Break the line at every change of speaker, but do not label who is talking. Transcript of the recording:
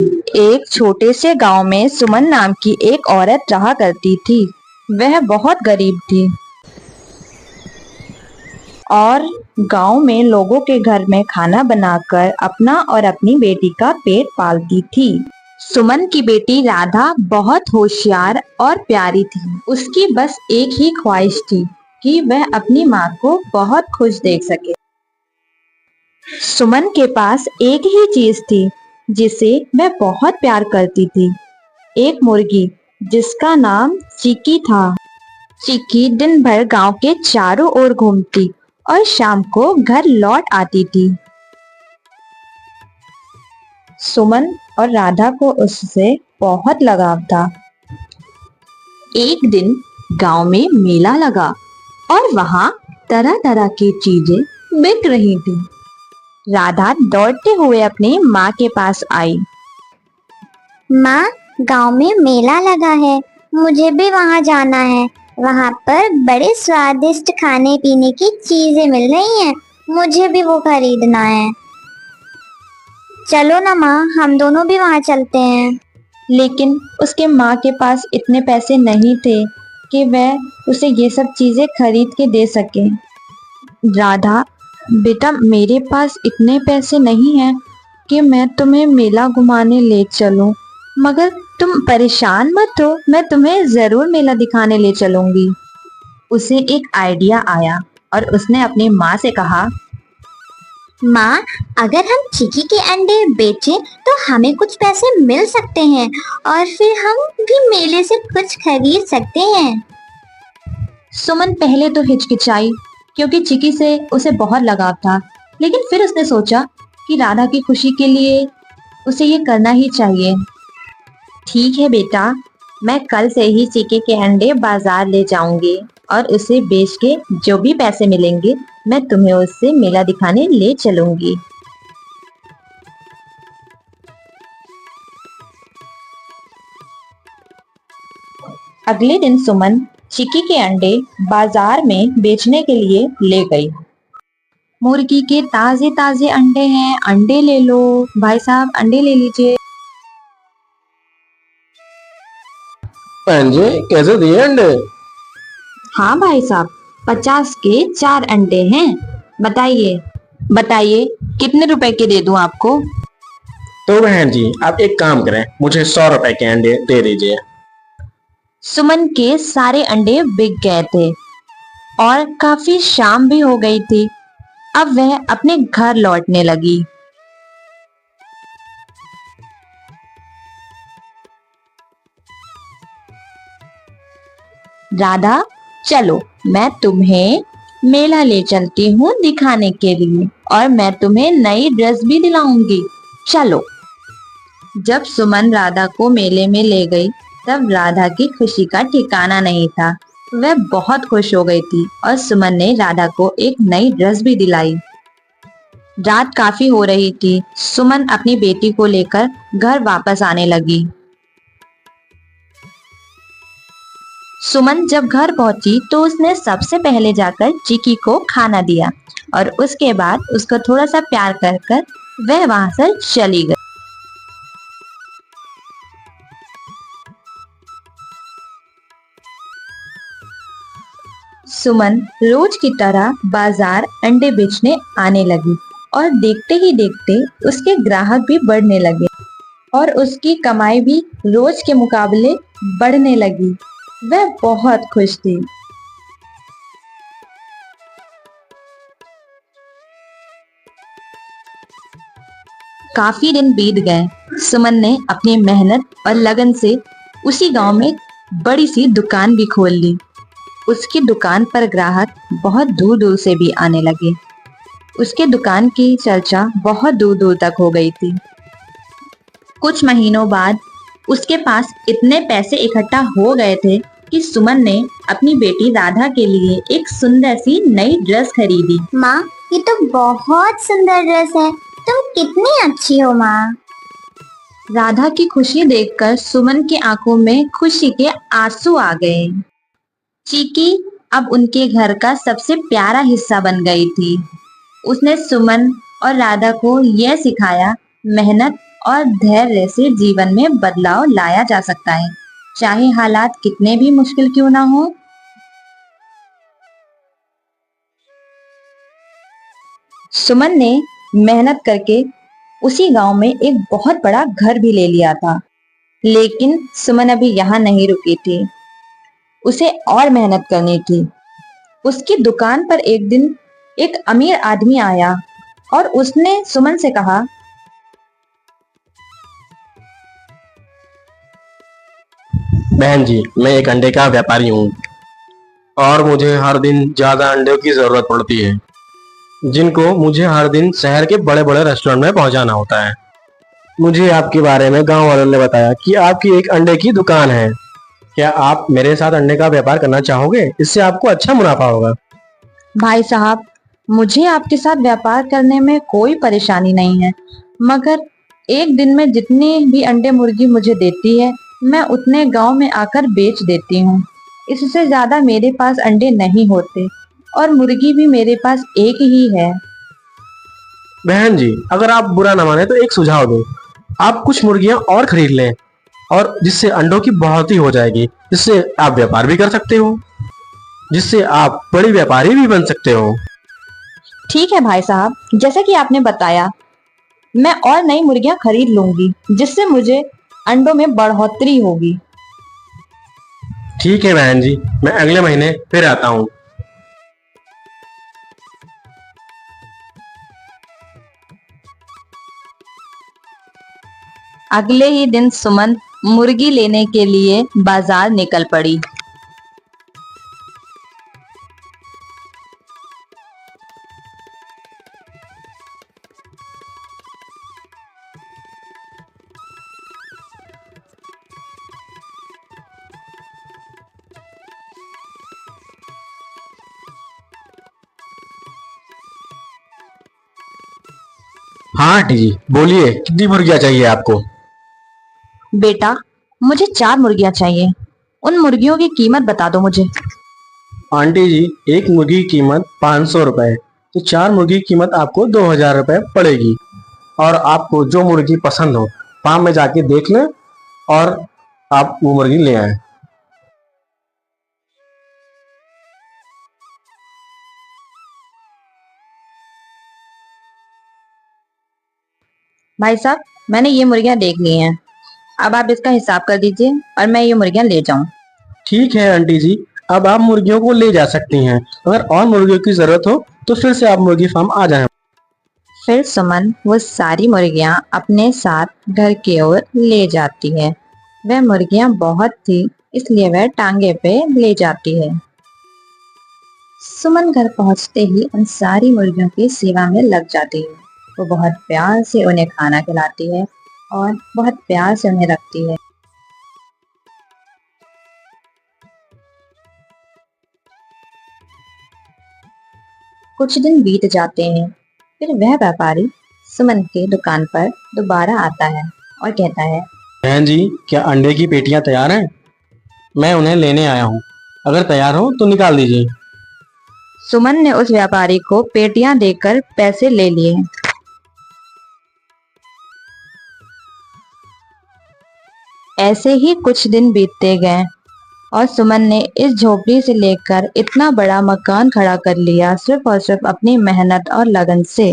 एक छोटे से गांव में सुमन नाम की एक औरत रहा करती थी। वह बहुत गरीब थी और गांव में लोगों के घर में खाना बनाकर अपना और अपनी बेटी का पेट पालती थी। सुमन की बेटी राधा बहुत होशियार और प्यारी थी। उसकी बस एक ही ख्वाहिश थी कि वह अपनी माँ को बहुत खुश देख सके। सुमन के पास एक ही चीज थी जिसे वह बहुत प्यार करती थी, एक मुर्गी जिसका नाम चिकी था। चिकी दिन भर गांव के चारों ओर घूमती और शाम को घर लौट आती थी। सुमन और राधा को उससे बहुत लगाव था। एक दिन गांव में मेला लगा और वहां तरह तरह की चीजें बिक रही थी। राधा दौड़ते हुए अपनी माँ के पास आई।
माँ, गांव में मेला लगा है, मुझे भी वहां जाना है। वहां पर बड़े स्वादिष्ट खाने पीने की चीजें मिल रही हैं, मुझे भी वो खरीदना है। चलो ना माँ, हम दोनों भी वहां चलते हैं।
लेकिन उसके माँ के पास इतने पैसे नहीं थे कि वह उसे ये सब चीजें खरीद के दे सके। राधा, बेटा, मेरे पास इतने पैसे नहीं हैं कि मैं तुम्हें मेला घुमाने ले चलूं, मगर तुम परेशान मत हो, मैं तुम्हें जरूर मेला दिखाने ले चलूंगी। उसे एक आइडिया आया और उसने अपनी माँ से कहा,
माँ, अगर हम चिकी के अंडे बेचें तो हमें कुछ पैसे मिल सकते हैं और फिर हम भी मेले से कुछ खरीद सकते हैं।
सुमन पहले तो हिचकिचाई क्योंकि चिकी से उसे बहुत लगाव था, लेकिन फिर उसने सोचा कि राधा की खुशी के लिए उसे ये करना ही चाहिए। ठीक है बेटा, मैं कल से ही चिकी के अंडे बाजार ले जाऊंगी और उसे बेच के जो भी पैसे मिलेंगे मैं तुम्हें उससे मेला दिखाने ले चलूंगी। अगले दिन सुमन चिकी के अंडे बाजार में बेचने के लिए ले गई। मुर्गी के ताजे ताजे अंडे हैं, अंडे ले लो भाई साहब, अंडे ले लीजिए।
बहन जी, कैसे दिए अंडे?
हाँ भाई साहब, 50 के 4 अंडे हैं। बताइए बताइए कितने रुपए के दे दूं आपको?
तो बहन जी, आप एक काम करें, मुझे 100 रुपए के अंडे दे दीजिए।
सुमन के सारे अंडे बिक गए थे और काफी शाम भी हो गई थी। अब वह अपने घर लौटने लगी। राधा, चलो मैं तुम्हें मेला ले चलती हूँ दिखाने के लिए और मैं तुम्हें नई ड्रेस भी दिलाऊंगी, चलो। जब सुमन राधा को मेले में ले गई तब राधा की खुशी का ठिकाना नहीं था। वह बहुत खुश हो गई थी और सुमन ने राधा को एक नई ड्रेस भी दिलाई। रात काफी हो रही थी। सुमन अपनी बेटी को लेकर घर वापस आने लगी। सुमन जब घर पहुंची तो उसने सबसे पहले जाकर चिकी को खाना दिया और उसके बाद उसको थोड़ा सा प्यार कर कर वह वहां से चली गई। सुमन रोज की तरह बाजार अंडे बेचने आने लगी और देखते ही देखते उसके ग्राहक भी बढ़ने लगे और उसकी कमाई भी रोज के मुकाबले बढ़ने लगी। वह बहुत खुश थी। काफी दिन बीत गए। सुमन ने अपनी मेहनत और लगन से उसी गांव में बड़ी सी दुकान भी खोल ली। उसकी दुकान पर ग्राहक बहुत दूर दूर से भी आने लगे। उसके दुकान की चर्चा बहुत दूर दूर तक हो गई थी। कुछ महीनों बाद उसके पास इतने पैसे इकट्ठा हो गए थे कि सुमन ने अपनी बेटी राधा के लिए एक सुंदर सी नई ड्रेस खरीदी।
माँ, ये तो बहुत सुंदर ड्रेस है, तुम कितनी अच्छी हो माँ।
राधा की खुशी देखकर सुमन की आंखों में खुशी के आंसू आ गए। चिकी अब उनके घर का सबसे प्यारा हिस्सा बन गई थी। उसने सुमन और राधा को यह सिखाया, मेहनत और धैर्य से जीवन में बदलाव लाया जा सकता है, चाहे हालात कितने भी मुश्किल क्यों ना हो। सुमन ने मेहनत करके उसी गांव में एक बहुत बड़ा घर भी ले लिया था, लेकिन सुमन अभी यहाँ नहीं रुकी थी। उसे और मेहनत करनी थी। उसकी दुकान पर एक दिन एक अमीर आदमी आया और उसने सुमन से कहा,
बहन जी, मैं एक अंडे का व्यापारी हूँ और मुझे हर दिन ज्यादा अंडों की जरूरत पड़ती है, जिनको मुझे हर दिन शहर के बड़े बड़े रेस्टोरेंट में पहुंचाना होता है। मुझे आपके बारे में गांव वालों ने बताया कि आपकी एक अंडे की दुकान है। क्या आप मेरे साथ अंडे का व्यापार करना चाहोगे? इससे आपको अच्छा मुनाफा होगा।
भाई साहब, मुझे आपके साथ व्यापार करने में कोई परेशानी नहीं है, मगर एक दिन में जितने भी अंडे मुर्गी मुझे देती है, मैं उतने गांव में आकर बेच देती हूँ। इससे ज्यादा मेरे पास अंडे नहीं होते और मुर्गी भी मेरे पास एक ही है।
बहन जी, अगर आप बुरा ना माने तो एक सुझाव दूं। आप कुछ मुर्गियां और खरीद लें और जिससे अंडों की बढ़ोतरी हो जाएगी, जिससे आप व्यापार भी कर सकते हो, जिससे आप बड़ी व्यापारी भी बन सकते हो।
ठीक है भाई साहब, जैसा कि आपने बताया, मैं और नई मुर्गियां खरीद लूंगी, जिससे मुझे अंडों में बढ़ोतरी होगी।
ठीक है बहन जी, मैं अगले महीने फिर आता हूँ।
अगले ही दिन सुमन मुर्गी लेने के लिए बाजार निकल पड़ी।
हाँ आंटी जी, बोलिए, कितनी मुर्गियां चाहिए आपको?
बेटा, मुझे 4 मुर्गियां चाहिए। उन मुर्गियों की कीमत बता दो मुझे।
आंटी जी, एक मुर्गी की कीमत 500 रुपए, तो 4 मुर्गी की कीमत आपको 2000 रुपए पड़ेगी। और आपको जो मुर्गी पसंद हो, फार्म में जाके देख लें और आप वो मुर्गी ले आए।
भाई साहब, मैंने ये मुर्गियां देख ली हैं। अब आप इसका हिसाब कर दीजिए और मैं ये मुर्गियां ले जाऊं।
ठीक है आंटी जी, अब आप मुर्गियों को ले जा सकती हैं। अगर और मुर्गियों की जरूरत हो तो फिर से आप मुर्गी फार्म आ जाएं।
फिर सुमन वो सारी मुर्गियां अपने साथ घर की ओर ले जाती है। वह मुर्गियां बहुत थी, इसलिए वह टांगे पे ले जाती है। सुमन घर पहुंचते ही उन सारी मुर्गियों की सेवा में लग जाती है। वो बहुत प्यार से उन्हें खाना खिलाती है और बहुत प्यार से उन्हें रखती है। कुछ दिन बीत जाते हैं। फिर वह व्यापारी सुमन के दुकान पर दोबारा आता है और कहता है,
बहन जी, क्या अंडे की पेटियां तैयार हैं? मैं उन्हें लेने आया हूँ। अगर तैयार हो तो निकाल दीजिए।
सुमन ने उस व्यापारी को पेटियां देकर पैसे ले लिए। ऐसे ही कुछ दिन बीतते गए और सुमन ने इस झोपड़ी से लेकर इतना बड़ा मकान खड़ा कर लिया, सिर्फ और सिर्फ अपनी मेहनत और लगन से।